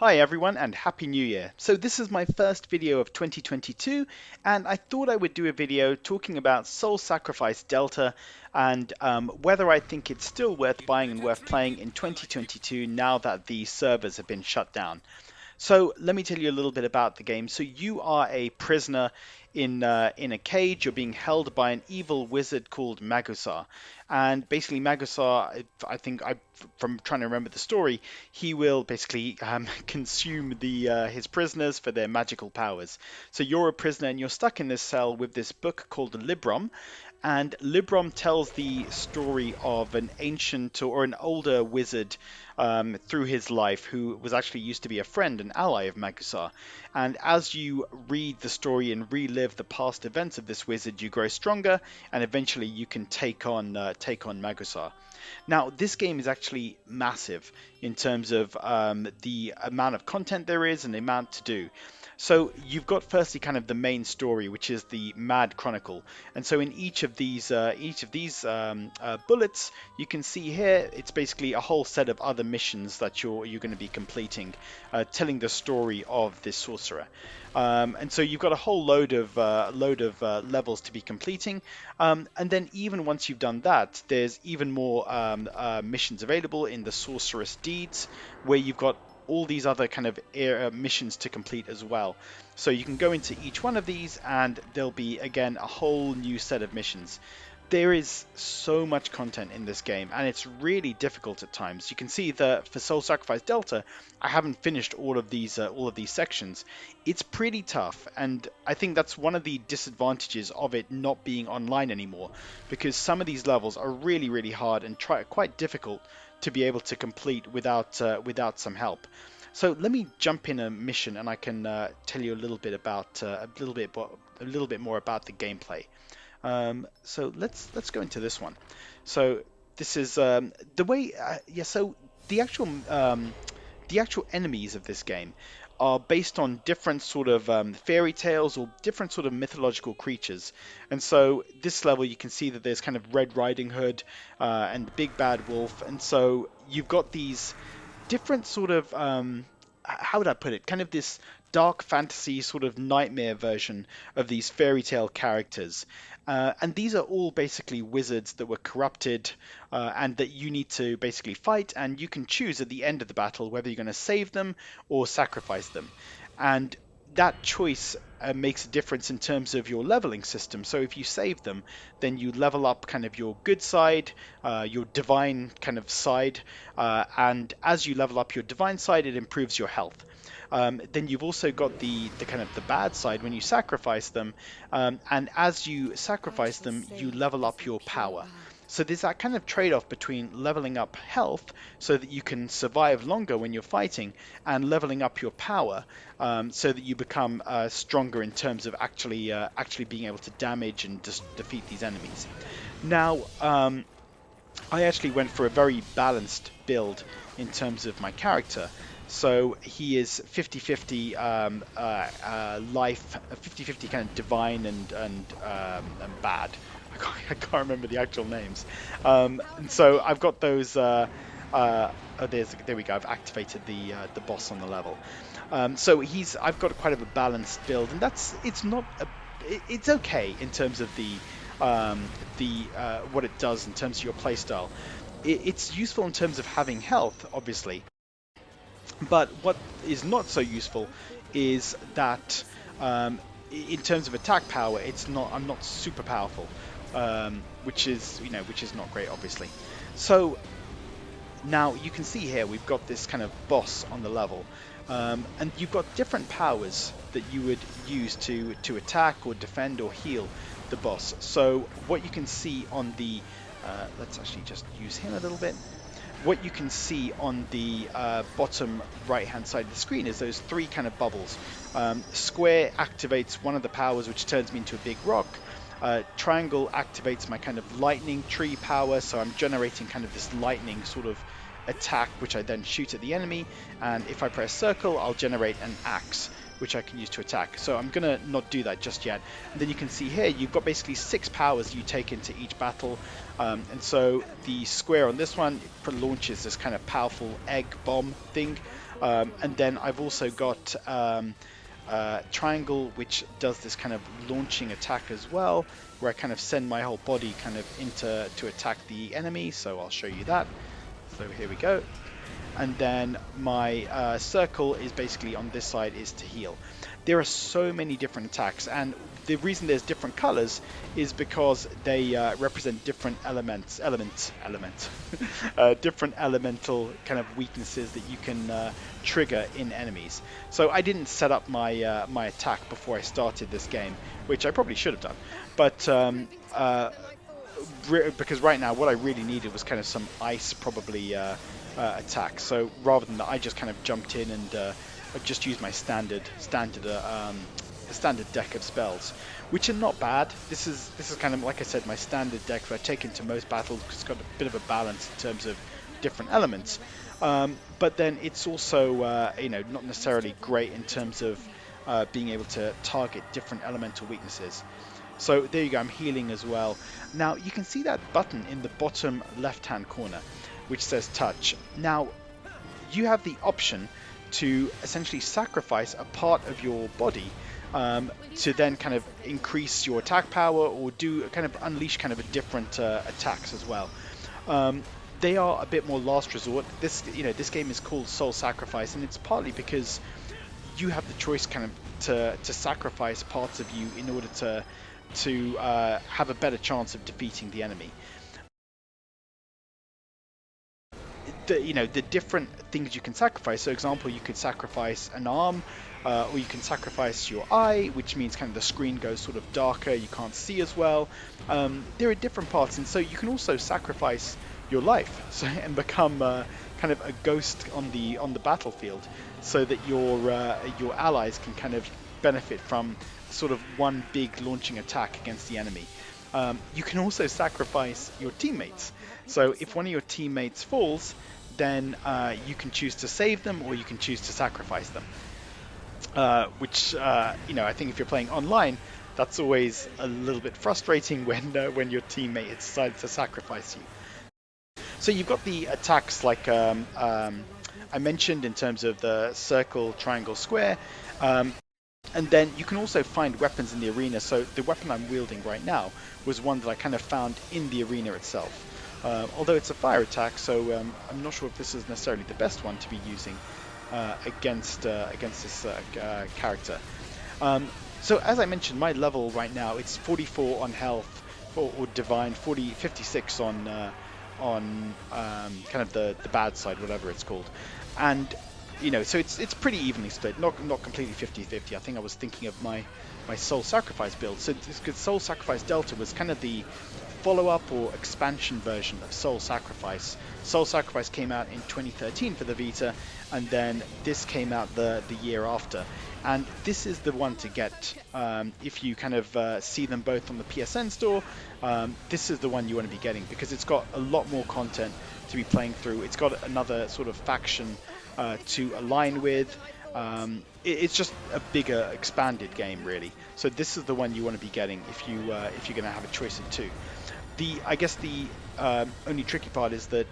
Hi everyone and Happy New Year. So this is my first video of 2022 and I thought I would do a video talking about Soul Sacrifice Delta and whether I think it's still worth buying and worth playing in 2022 now that the servers have been shut down. So let me tell you a little bit about the game. So you are a prisoner in a cage. You're being held by an evil wizard called Magusar, and basically Magusar, from trying to remember the story, he will basically consume his prisoners for their magical powers. So you're a prisoner and you're stuck in this cell with this book called Librom, and Librom tells the story of an ancient or an older wizard through his life who was actually used to be a friend and ally of Magusar. And as you read the story and relive the past events of this wizard, you grow stronger, and eventually you can take on Magusar. Now, this game is actually massive in terms of the amount of content there is and the amount to do. So you've got firstly kind of the main story, which is the Mad Chronicle, and so in each of these bullets, you can see here it's basically a whole set of other missions that you're going to be completing, telling the story of this sorcerer. And so you've got a whole load of levels to be completing, and then even once you've done that, there's even more missions available in the Sorceress Deeds, where you've got all these other kind of missions to complete as well. So you can go into each one of these and there'll be again a whole new set of missions. There is so much content in this game and it's really difficult at times. You can see that for Soul Sacrifice Delta, I haven't finished all of these sections. It's pretty tough, and I think that's one of the disadvantages of it not being online anymore, because some of these levels are really hard and quite difficult to be able to complete without some help. So let me jump in a mission, and I can tell you a little bit more about the gameplay. So let's go into this one. So this is the way. So the actual enemies of this game are based on different sort of fairy tales or different sort of mythological creatures. And so this level, you can see that there's kind of Red Riding Hood and the Big Bad Wolf. And so you've got these different sort of how would I put it? Kind of this dark fantasy sort of nightmare version of these fairy tale characters. And these are all basically wizards that were corrupted and that you need to basically fight. And you can choose at the end of the battle whether you're going to save them or sacrifice them. And that choice makes a difference in terms of your leveling system. So if you save them, then you level up kind of your good side, your divine kind of side, and as you level up your divine side, it improves your health. Then you've also got the kind of the bad side when you sacrifice them, and as you sacrifice them, you level up your power. So there's that kind of trade-off between leveling up health so that you can survive longer when you're fighting, and leveling up your power so that you become stronger in terms of actually being able to damage and defeat these enemies. Now, I actually went for a very balanced build in terms of my character. So he is 50-50 life, 50-50 kind of divine and bad. I can't remember the actual names. And so I've got those. There we go. I've activated the boss on the level. So I've got quite of a balanced build, and it's okay in terms of what it does in terms of your playstyle. It's useful in terms of having health, obviously, but what is not so useful is that in terms of attack power, I'm not super powerful, which is not great, obviously. So now you can see here we've got this kind of boss on the level, and you've got different powers that you would use to attack or defend or heal the boss. So what you can see on the let's actually just use him a little bit. What you can see on the bottom right hand side of the screen is those three kind of bubbles. Square activates one of the powers, which turns me into a big rock. Triangle activates my kind of lightning tree power, so I'm generating kind of this lightning sort of attack, which I then shoot at the enemy. And if I press circle, I'll generate an axe, which I can use to attack. So I'm gonna not do that just yet. And then you can see here, you've got basically 6 powers you take into each battle. And so the square on this one launches this kind of powerful egg bomb thing. And then I've also got triangle, which does this kind of launching attack as well, where I kind of send my whole body kind of into to attack the enemy. So I'll show you that. So here we go. And then my circle is basically on this side is to heal. There are so many different attacks, and the reason there's different colors is because they represent different different elemental kind of weaknesses that you can trigger in enemies. So I didn't set up my my attack before I started this game, which I probably should have done, but because right now what I really needed was kind of some ice probably attack. So rather than that, I just kind of jumped in and I just used my standard deck of spells, which are not bad. This is kind of, like I said, my standard deck that I take into most battles because it's got a bit of a balance in terms of different elements. But then it's also you know, not necessarily great in terms of being able to target different elemental weaknesses. So there you go, I'm healing as well. Now you can see that button in the bottom left hand corner which says touch. Now you have the option to essentially sacrifice a part of your body to then kind of increase your attack power or do kind of unleash kind of a different attacks as well. They are a bit more last resort. This, you know, this game is called Soul Sacrifice, and it's partly because you have the choice kind of to sacrifice parts of you in order to have a better chance of defeating the enemy. The different things you can sacrifice. So, example, you could sacrifice an arm, or you can sacrifice your eye, which means kind of the screen goes sort of darker, you can't see as well. There are different parts, and so you can also sacrifice your life, so, and become kind of a ghost on the battlefield, so that your allies can kind of benefit from sort of one big launching attack against the enemy. You can also sacrifice your teammates. So if one of your teammates falls, then you can choose to save them or you can choose to sacrifice them. Which, you know, I think if you're playing online, that's always a little bit frustrating when your teammate has decided to sacrifice you. So you've got the attacks like I mentioned in terms of the circle, triangle, square. And then you can also find weapons in the arena. So the weapon I'm wielding right now was one that I kind of found in the arena itself. Although it's a fire attack, so I'm not sure if this is necessarily the best one to be using against this character. So as I mentioned, my level right now, it's 44 on health or divine, 56 on kind of the bad side, whatever it's called. And you know, so it's pretty evenly split, not completely 50-50. I think I was thinking of my Soul Sacrifice build. So this Soul Sacrifice Delta was kind of the follow-up or expansion version of Soul Sacrifice. Soul Sacrifice came out in 2013 for the Vita, and then this came out the year after. And this is the one to get if you kind of see them both on the PSN store. This is the one you want to be getting because it's got a lot more content to be playing through. It's got another sort of faction to align with. It's just a bigger, expanded game, really. So this is the one you want to be getting if you're going to have a choice of two. I guess the only tricky part is that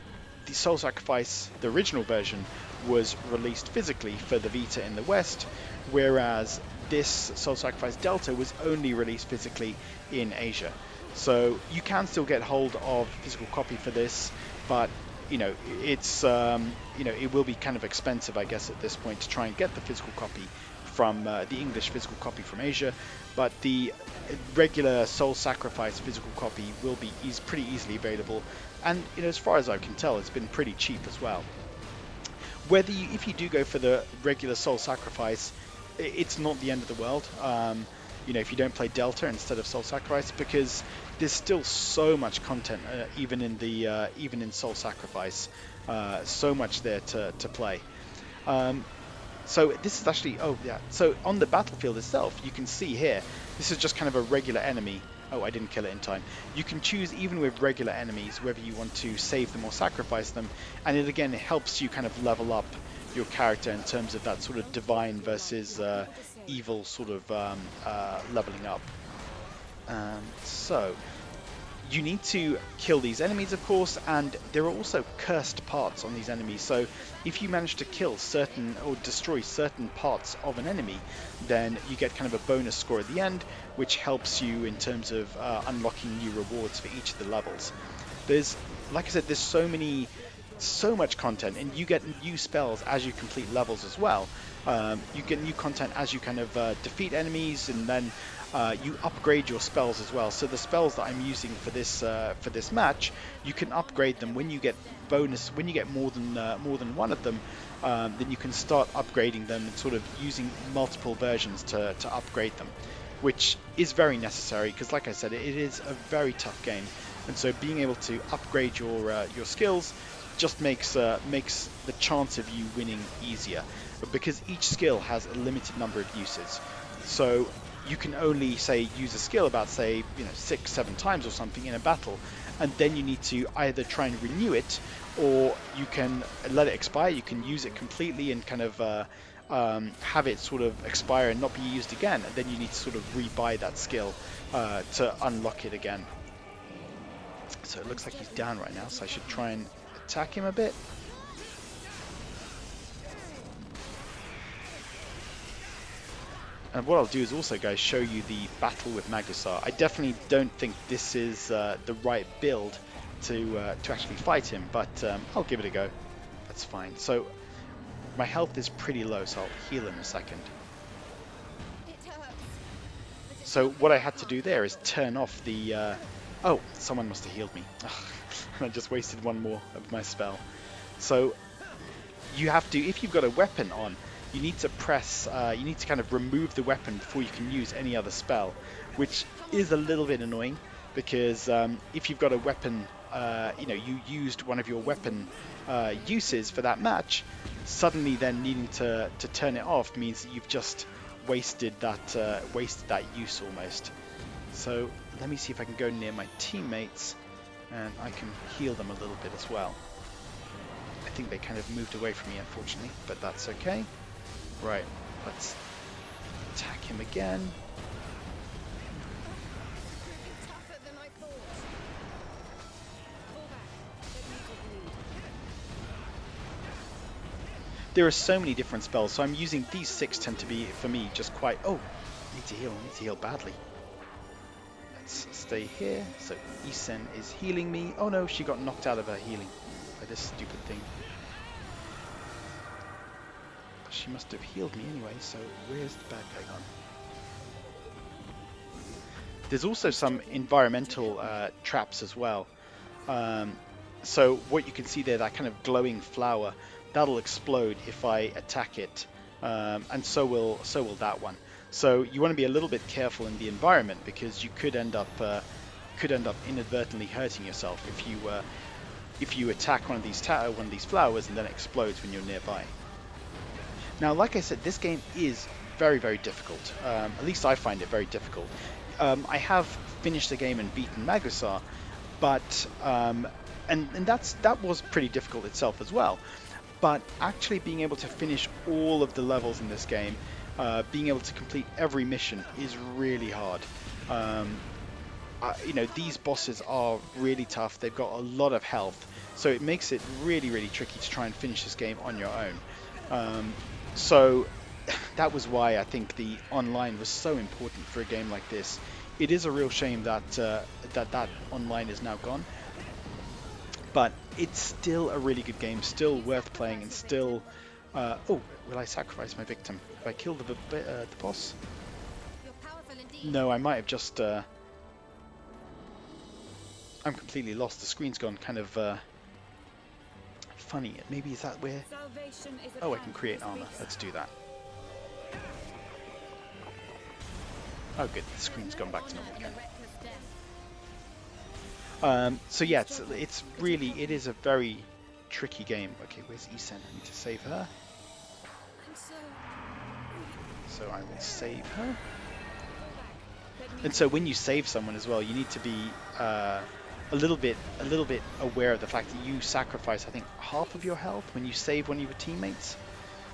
the Soul Sacrifice, the original version, was released physically for the Vita in the West, whereas this Soul Sacrifice Delta was only released physically in Asia. So you can still get hold of physical copy for this, but you know, it's you know, it will be kind of expensive, I guess, at this point to try and get the physical copy from the English physical copy from Asia. But the regular Soul Sacrifice physical copy will be pretty easily available, and you know, as far as I can tell, it's been pretty cheap as well. If you do go for the regular Soul Sacrifice, it's not the end of the world. You know, if you don't play Delta instead of Soul Sacrifice, because there's still so much content, even in Soul Sacrifice, so much there to play. So this is actually, oh yeah, so on the battlefield itself, you can see here, this is just kind of a regular enemy. Oh, I didn't kill it in time. You can choose, even with regular enemies, whether you want to save them or sacrifice them, and it again, it helps you kind of level up your character in terms of that sort of divine versus evil sort of leveling up. So you need to kill these enemies, of course, and there are also cursed parts on these enemies. So if you manage to kill certain or destroy certain parts of an enemy, then you get kind of a bonus score at the end, which helps you in terms of unlocking new rewards for each of the levels. There's, like I said, there's so much content, and you get new spells as you complete levels as well. You get new content as you kind of defeat enemies, and then you upgrade your spells as well. So the spells that I'm using for this match, you can upgrade them when you get when you get more than one of them. Then you can start upgrading them and sort of using multiple versions to upgrade them, which is very necessary because, like I said, it is a very tough game, and so being able to upgrade your skills just makes the chance of you winning easier, because each skill has a limited number of uses. So you can only use a skill about 6-7 times or something in a battle, and then you need to either try and renew it, or you can let it expire. You can use it completely and kind of have it sort of expire and not be used again, and then you need to sort of rebuy that skill to unlock it again. So it looks like he's down right now, so I should try and attack him a bit. And what I'll do is also, guys, show you the battle with Magusar. I definitely don't think this is the right build to actually fight him, but I'll give it a go. That's fine. So my health is pretty low, so I'll heal in a second. So what I had to do there is turn off the... oh, someone must have healed me. I just wasted one more of my spell. So you have to, if you've got a weapon on, you need to press, you need to kind of remove the weapon before you can use any other spell, which is a little bit annoying, because if you've got a weapon, you used one of your weapon uses for that match, suddenly then needing to turn it off means that you've just wasted that use almost. So let me see if I can go near my teammates and I can heal them a little bit as well. I think they kind of moved away from me, unfortunately, but that's okay. Right, let's attack him again. There are so many different spells, so I'm using these 6 tend to be, for me, just quite... Oh, I need to heal badly. Let's stay here. So Isen is healing me. Oh no, she got knocked out of her healing by this stupid thing. She must have healed me anyway, so where's the bad guy gone? There's also some environmental traps as well. So what you can see there, that kind of glowing flower, that'll explode if I attack it, and so will that one. So you want to be a little bit careful in the environment, because you could end up inadvertently hurting yourself if you attack one of these flowers and then it explodes when you're nearby. Now, like I said, this game is very, very difficult. At least I find it very difficult. I have finished the game and beaten Magusar, but and that was pretty difficult itself as well. But actually being able to finish all of the levels in this game, being able to complete every mission, is really hard. These bosses are really tough. They've got a lot of health, so it makes it really, really tricky to try and finish this game on your own. So that was why I think the online was so important for a game like this. It is a real shame that that online is now gone, but it's still a really good game, still worth playing, and still... oh, will I sacrifice my victim? Will I kill the boss? No, I might have just... I'm completely lost. The screen's gone kind of funny. Maybe is that where... Oh, I can create armor. Let's do that. Oh, good. The screen's gone back to normal again. So yeah, it is a very tricky game. Okay, where's Isen? I need to save her. So I will save her. And so when you save someone as well, you need to be a little bit aware of the fact that you sacrifice, I think, half of your health when you save one of your teammates.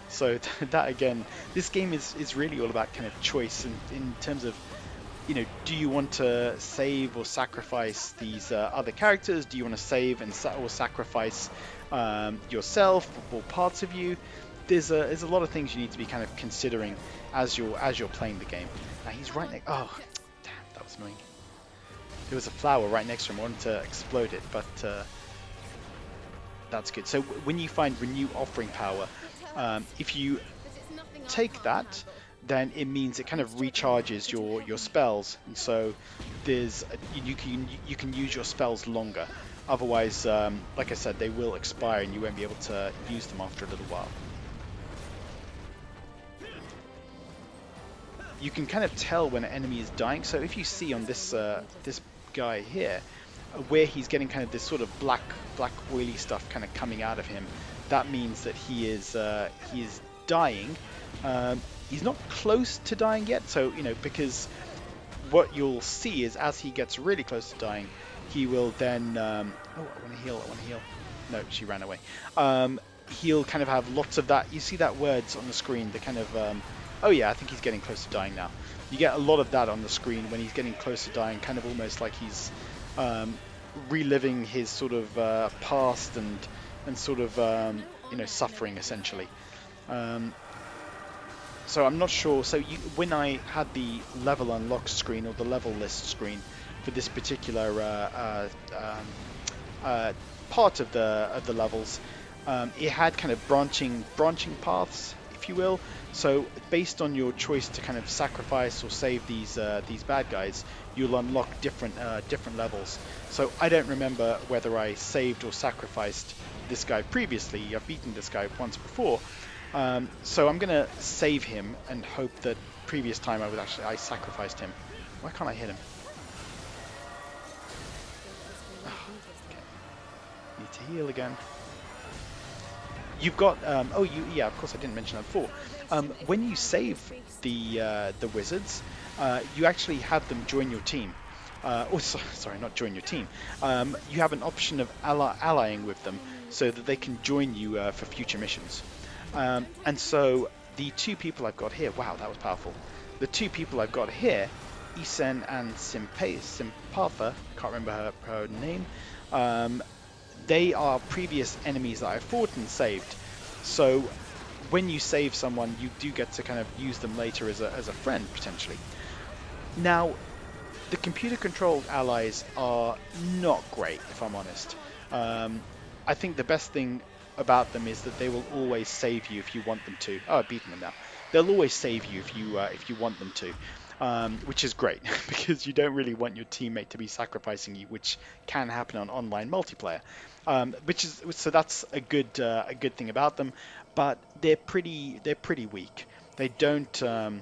So that again, this game is really all about kind of choice in terms of do you want to save or sacrifice these other characters? Do you want to save and or sacrifice yourself or parts of you? There's a lot of things you need to be kind of considering as you're playing the game. Now he's right next. Oh, damn, that was annoying. There was a flower right next to him. I wanted to explode it, but that's good. So when you find renew offering power, if you take that, then it means it kind of recharges your spells, and so you can use your spells longer. Otherwise, like I said, they will expire and you won't be able to use them after a little while. You can kind of tell when an enemy is dying. So if you see on this this guy here, where he's getting kind of this sort of black oily stuff kind of coming out of him, that means that he is dying. He's not close to dying yet, so because what you'll see is as he gets really close to dying, he will then oh, I want to heal. No, she ran away. He'll kind of have lots of that. You see that words on the screen, the kind of oh yeah, I think he's getting close to dying now. You get a lot of that on the screen when he's getting close to dying, kind of almost like he's reliving his sort of past and sort of suffering essentially. So I'm not sure. So when I had the level unlock screen or the level list screen for this particular part of the levels, it had kind of branching paths, if you will. So based on your choice to kind of sacrifice or save these bad guys, you'll unlock different levels. So I don't remember whether I saved or sacrificed this guy previously. I've beaten this guy once before. So I'm gonna save him and hope that previous time I sacrificed him. Why can't I hit him? Oh, okay. Need to heal again. You've got yeah, of course I didn't mention that before. When you save the wizards, you actually have them join your team. Sorry, not join your team. You have an option of allying with them so that they can join you for future missions. And so the two people I've got here, wow, that was powerful. The two people I've got here, Isen and Simpatha, can't remember her name, they are previous enemies that I fought and saved. So when you save someone, you do get to kind of use them later as a friend, potentially. Now, the computer-controlled allies are not great, if I'm honest. I think the best thing about them is that they will always save you if you want them to. Oh, I've beaten them now. They'll always save you if you want them to, which is great because you don't really want your teammate to be sacrificing you, which can happen on online multiplayer. So that's a good thing about them, but they're pretty weak. They don't do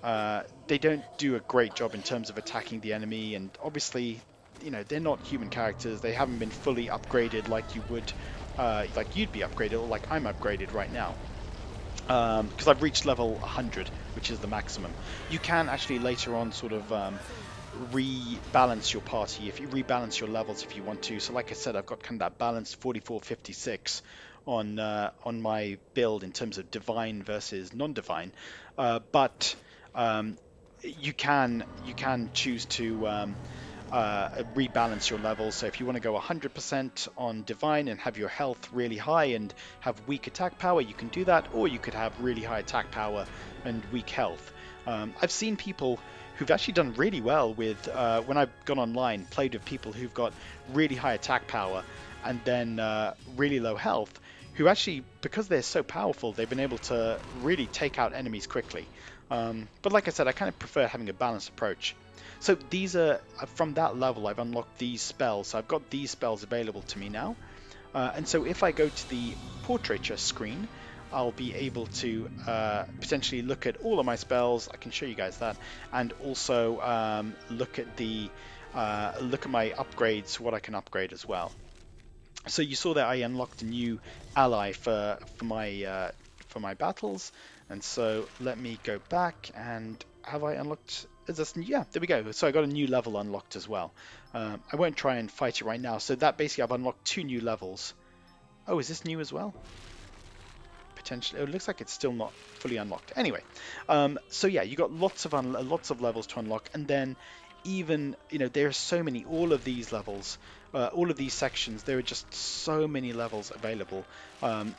a great job in terms of attacking the enemy, and obviously, they're not human characters. They haven't been fully upgraded like you would. Like you'd be upgraded, or like I'm upgraded right now, because I've reached level 100, which is the maximum. You can actually later on sort of rebalance your party, if you rebalance your levels if you want to. So like I said, I've got kind of that balanced 44-56 on my build in terms of divine versus non-divine, but you can choose to rebalance your levels. So if you want to go 100% on divine and have your health really high and have weak attack power, you can do that, or you could have really high attack power and weak health. I've seen people who've actually done really well with when I've gone online, played with people who've got really high attack power and then really low health, who actually, because they're so powerful, they've been able to really take out enemies quickly. But like I said, I kind of prefer having a balanced approach. So these are, from that level, I've unlocked these spells. So I've got these spells available to me now. And so if I go to the portraiture screen, I'll be able to potentially look at all of my spells. I can show you guys that, and also look at my upgrades, what I can upgrade as well. So you saw that I unlocked a new ally for my battles, and so let me go back and have I unlocked? Is this, yeah, there we go. So I got a new level unlocked as well. I won't try and fight it right now. So that basically I've unlocked 2 new levels. Oh, is this new as well? potentially. It looks like it's still not fully unlocked. Anyway, so yeah, you got lots of levels to unlock, and then even there are so many. All of these levels, all of these sections, there are just so many levels available.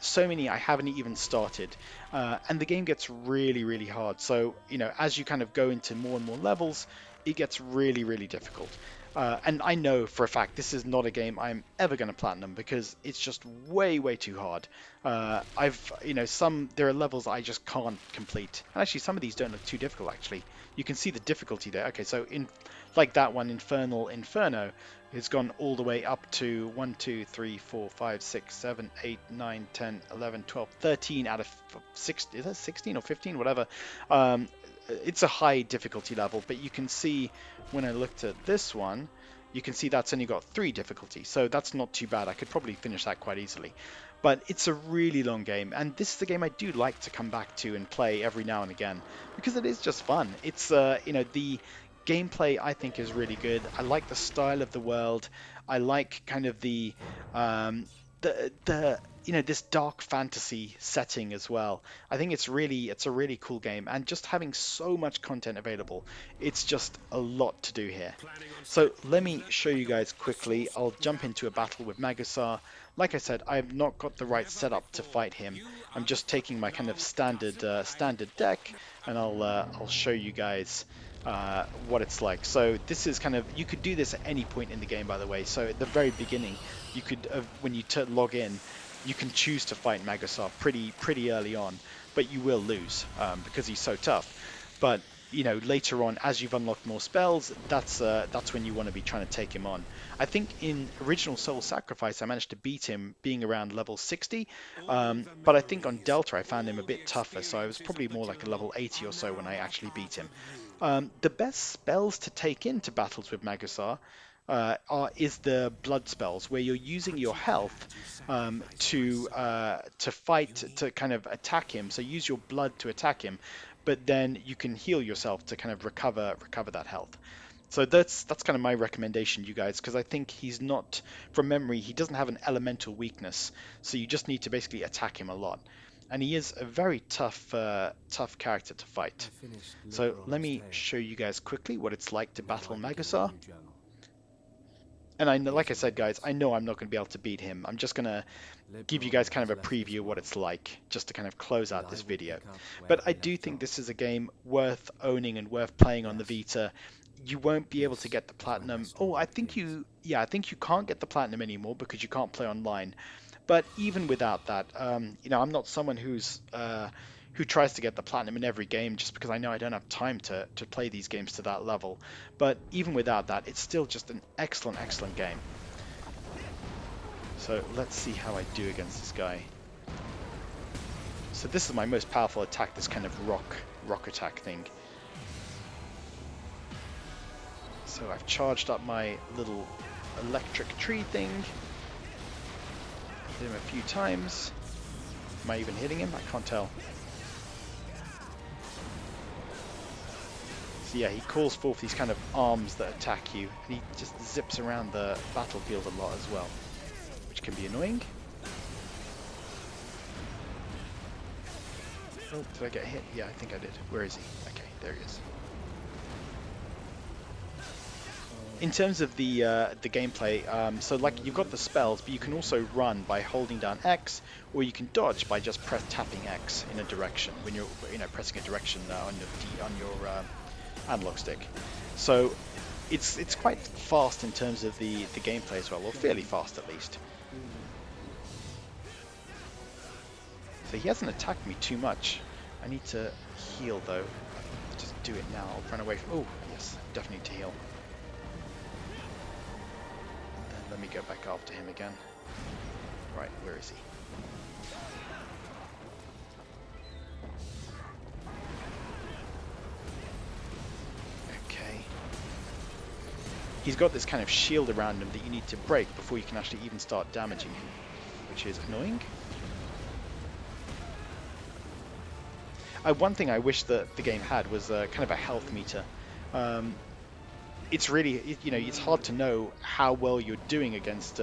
So many I haven't even started, and the game gets really, really hard. So as you kind of go into more and more levels, it gets really, really difficult. And I know for a fact this is not a game I'm ever going to platinum because it's just way, way too hard. There are levels I just can't complete. And actually, some of these don't look too difficult, actually. You can see the difficulty there. Okay, so like that one, Infernal Inferno, it's gone all the way up to 1, 2, 3, 4, 5, 6, 7, 8, 9, 10, 11, 12, 13 out of 6. Is that 16 or 15? Whatever. It's a high difficulty level, but you can see when I looked at this one, you can see that's only got 3 difficulty, so that's not too bad. I could probably finish that quite easily. But it's a really long game, and this is the game I do like to come back to and play every now and again because it is just fun. It's the gameplay I think is really good. I like the style of the world. I like kind of the this dark fantasy setting as well. I think it's a really cool game, and just having so much content available, it's just a lot to do here. So let me show you guys quickly. I'll jump into a battle with Magusar. Like I said, I've not got the right setup to fight him. I'm just taking my kind of standard deck, and I'll show you guys what it's like. So this is kind of, you could do this at any point in the game, by the way. So at the very beginning, you could when you log in, you can choose to fight Magusar pretty early on, but you will lose because he's so tough. But later on, as you've unlocked more spells, that's when you want to be trying to take him on. I think in original Soul Sacrifice, I managed to beat him being around level 60, but I think on Delta I found him a bit tougher, so I was probably more like a level 80 or so when I actually beat him. The best spells to take into battles with Magusar is the blood spells, where you're using your health to fight, to kind of attack him. So use your blood to attack him, but then you can heal yourself to kind of recover that health. So that's kind of my recommendation, you guys, because I think he's not, from memory, he doesn't have an elemental weakness, so you just need to basically attack him a lot. And he is a very tough character to fight. So let me show you guys quickly what it's like to battle Magusar. And I know, like I said, guys, I know I'm not going to be able to beat him. I'm just going to give you guys kind of a preview of what it's like, just to kind of close out this video. But I do think this is a game worth owning and worth playing on the Vita. You won't be able to get the platinum. Oh, I think you can't get the platinum anymore because you can't play online. But even without that, I'm not someone who tries to get the platinum in every game, just because I know I don't have time to play these games to that level. But even without that, it's still just an excellent game. So let's see how I do against this guy. So this is my most powerful attack, this kind of rock attack thing. So I've charged up my little electric tree thing. Hit him a few times. Am I even hitting him? I can't tell. So yeah, he calls forth these kind of arms that attack you, and he just zips around the battlefield a lot as well, which can be annoying. Oh, did I get hit? Yeah, I think I did. Where is he? Okay, there he is. In terms of the gameplay, so like you've got the spells, but you can also run by holding down X, or you can dodge by just tapping X in a direction when you're pressing a direction on your analog stick. So it's quite fast in terms of the gameplay as well, or fairly fast at least. So he hasn't attacked me too much. I need to heal though. Just do it now. I'll run away from. Oh yes, definitely need to heal. Let me go back after him again. Right, where is he? Okay. He's got this kind of shield around him that you need to break before you can actually even start damaging him, which is annoying. One thing I wish that the game had was kind of a health meter. It's really, it's hard to know how well you're doing against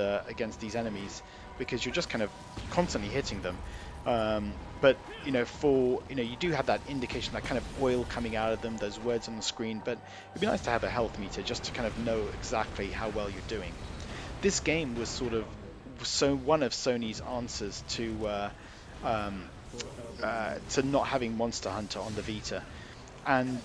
these enemies because you're just kind of constantly hitting them. But for you do have that indication, that kind of oil coming out of them, those words on the screen. But it'd be nice to have a health meter just to kind of know exactly how well you're doing. This game was sort of one of Sony's answers to not having Monster Hunter on the Vita, and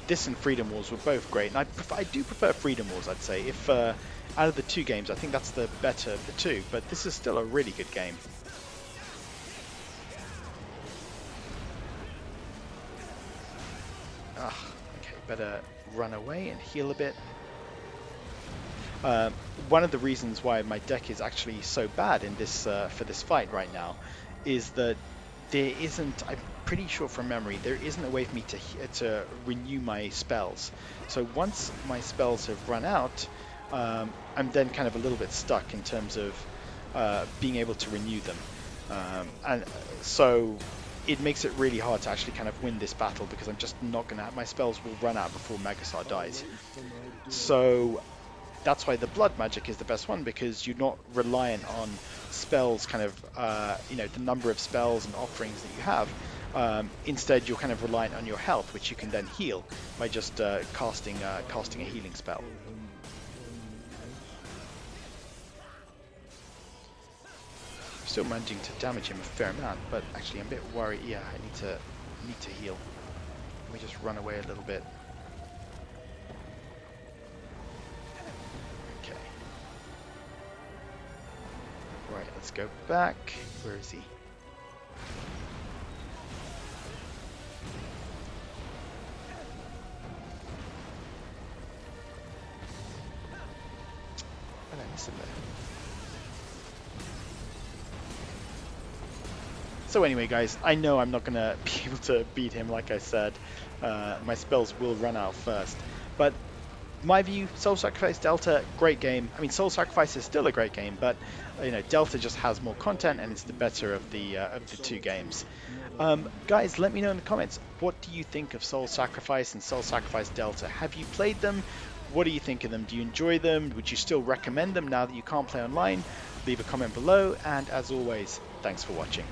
this and Freedom Wars were both great, and I do prefer Freedom Wars. I'd say if out of the two games, I think that's the better of the two, but this is still a really good game. Okay, better run away and heal a bit. One of the reasons why my deck is actually so bad in this for this fight right now is that there isn't, I'm pretty sure from memory, there isn't a way for me to renew my spells. So once my spells have run out, I'm then kind of a little bit stuck in terms of being able to renew them. And so it makes it really hard to actually kind of win this battle, because I'm just not going to have, my spells will run out before Megasar dies. So that's why the blood magic is the best one, because you're not reliant on spells, kind of the number of spells and offerings that you have. Instead, you're kind of reliant on your health, which you can then heal by just casting a healing spell. I'm still managing to damage him a fair amount, but actually I'm a bit worried. Yeah, I need to heal. Let me just run away a little bit. Right, let's go back. Where is he? Why did I miss him there? So anyway, guys, I know I'm not going to be able to beat him, like I said. My spells will run out first. But my view, Soul Sacrifice Delta, great game. I mean, Soul Sacrifice is still a great game, but Delta just has more content, and it's the better of the two games. Guys, let me know in the comments, what do you think of Soul Sacrifice and Soul Sacrifice Delta? Have you played them? What do you think of them? Do you enjoy them? Would you still recommend them now that you can't play online? Leave a comment below, and as always, thanks for watching.